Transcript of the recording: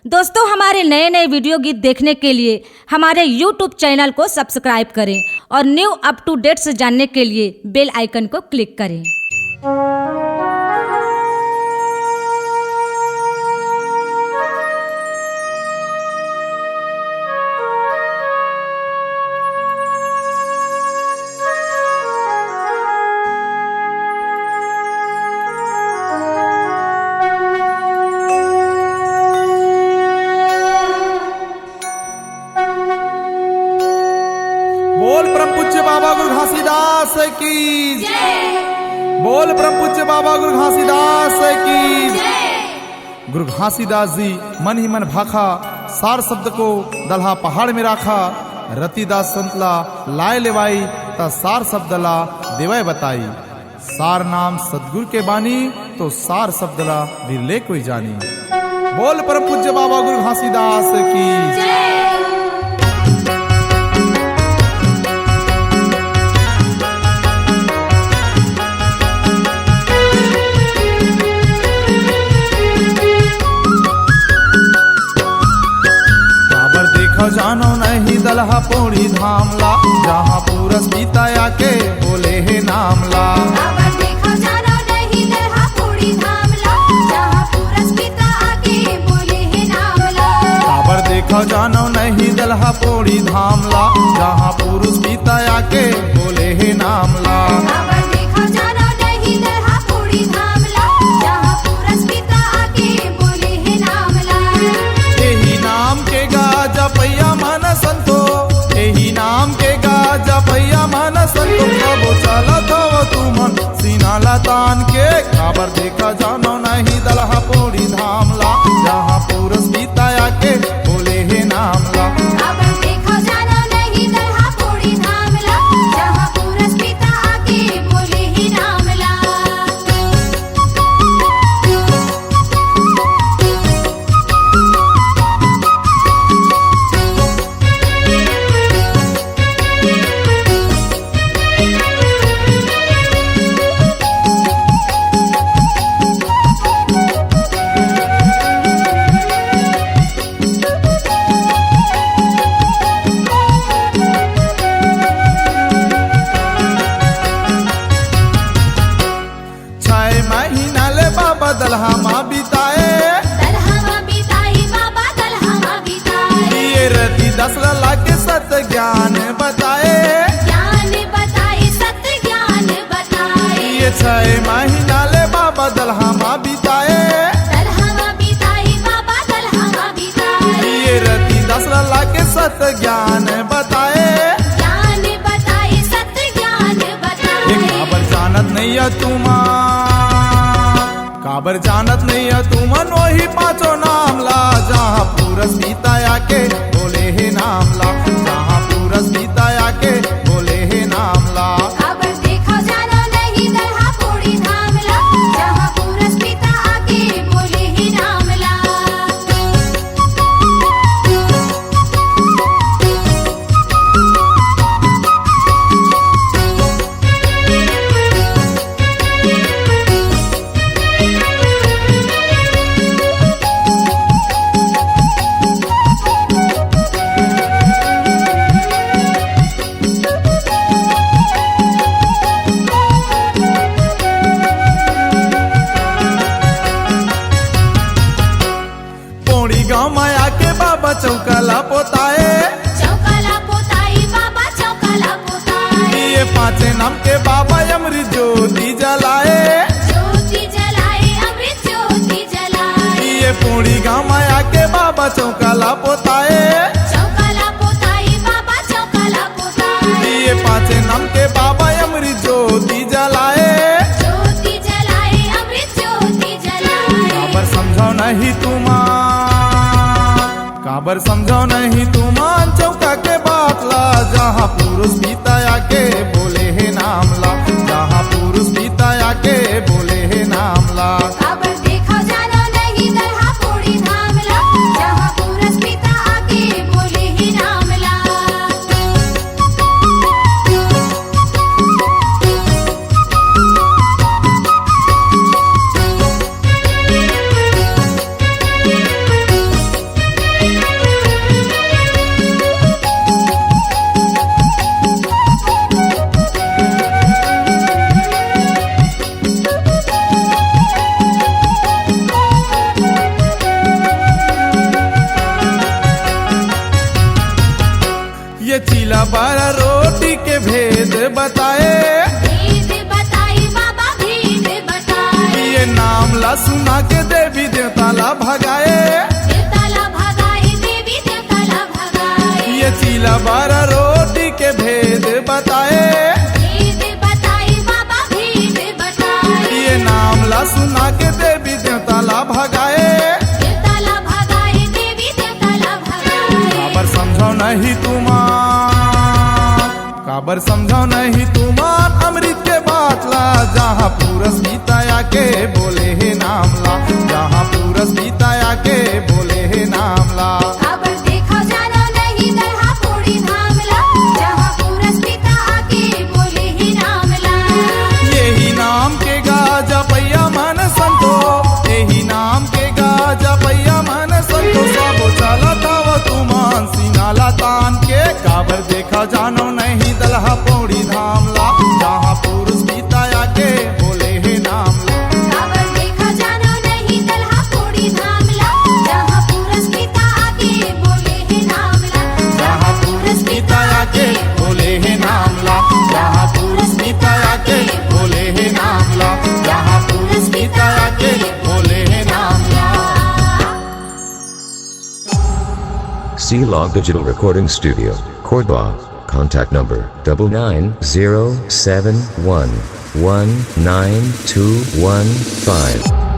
दोस्तों, हमारे नए नए वीडियो गीत देखने के लिए हमारे YouTube चैनल को सब्सक्राइब करें और न्यू अप टू डेट्स जानने के लिए बेल आइकन को क्लिक करें। बोल परम पूज्य बाबा गुरु घासीदास की जय। बोल परम पूज्य बाबा गुरु घासीदास की जय। गुरु घासीदास जी मन ही मन भाखा, सार शब्द को दलहा पहाड़ में राखा। रतिदास संतला लाए लेवाई, ता सार शब्द ला देवाय बताई। सार नाम सदगुरु के बानी, तो सार शब्द ला बिरले कोई जानी। बोल परम पूज्य बाबा गुरु घासीदास की जय। जानो नहीं दलहा पौड़ी धामला, जहाँ पूरस पिता आके बोले है नामला। काबर देखो जानो नहीं दलहा पौड़ी धामला, जहाँ पूरस पिता आके बोले है नामला। काबर देखो जानो नहीं दलहा पौड़ी धामला, जहाँ पुरुष पिता आके बोले है नामला। काबर देखो जानो नहीं दलहा पौड़ी धामला, जहाँ पूरस पिता आके बोले है नामला। यही नाम के गाजा पैया मन संतो, यही नाम के गाजा पैया मन संतो। कबो चलत हो तुमन सीनाला तान के। काबर देखा जानो नहीं दलहा पौड़ी धामला, जहाँ पुरुष पिता आके बोले है नामला। काबर देखो जानो नहीं दलहा पौड़ी धामला, जहाँ पूरस पिता आके बोले है नामला। दलहा माँ बिताए, दलहा माँ बिताई बाबा, दलहा माँ बिताई। ये रति दस लला के सत ज्ञान बताए, ज्ञान बताई, सत्य ज्ञान बताई। ये 6 महीना ले बाबा दलहा माँ बिताए। दलहा माँ बिताई बाबा, दलहा माँ बिताई। ये रति दस लला के सत ज्ञान बताए। ज्ञान बताई, सत्य ज्ञान बताई। काबर जानत नहीं है तुमा, काबर जानत नहीं है तुमन वही पांचों नामला, जहाँ पूरस पिता आके बोले है नामला। जहाँ पूरस पिता आके बोले है नामला। काबर देखो जानो नहीं दलहा पौड़ी धामला, जहाँ पूरस पिता आके बोले है नामला। गाँव माया के बाबा चौकला पोताए, चौकला पोताई बाबा, चौकला पोताई। ये 5 नाम के बाबा अमृत ज्योति जलाए। ज्योति जलाए, अमृत ज्योति जलाए। ये पूरी गाँव माया के बाबा चौकला पोताए, चौकला पोताई बाबा, चौकला पोताई। ये 5 नाम के बाबा अमृत ज्योति जलाए। ज्योति जलाए, अमृत ज्योति जलाए। काबर समझो नहीं तुमा, काबर समझो नहीं तुमान चौका के बातला, जहाँ पुरुष पिता आके बोले है नामला। जहाँ पुरुष पिता आके बोले है नामला। काबर देखो जानो नहीं दलहा पौड़ी धामला, जहाँ पूरस पिता आके बोले है नामला। चीला बारा रोटी के भेद बताए, भेद बताई बाबा भेद बताई, ये नाम ला सुना के देवी देवता ला भगाए, देवता ला भगाई देवी देवता ला भगाई, ये चीला बारा रोटी के भेद बताए, भेद बताई बाबा भेद बताई, ये नाम ला सुना के देवी देवता ला भगाए। देवता ला भगाई देवी देवता ला भगाई, काबर समझो नहीं तुमार, काबर समझो नहीं तुमार अमृत के बाटला, जहाँ पूरस गीताया के बोले हे नाम ला, जहाँ पूरस गीताया के बोले हे नाम ला। खबर देखो जानो नहीं दल्हा पूरी धामला, जहाँ पूरस पिता आके बोले ही नामला, यही नाम के गाजा पैया मन संतो, यही नाम के गाजा पैया मन संतो, सबो चला तावा तुमान सिनाला तान के। काबर देखा जानो नहीं दल्हा पौड़ी धाम ला, जहाँ पुरुष गीताया के बोले हे नाम ला। खबर देखो जानो नहीं दल्हा पूरी धामला, जहाँ पूरस पिता आके बोले ही नामला, जहाँ पुरुष गीताया के बोले हे नाम ला, जहाँ पुरुष गीताया के बोले हे नाम ला, जहाँ पुरुष गीताया के बोले हे नाम ला। C-Log Digital Recording Studio, Cordoba. Contact number 99071192115.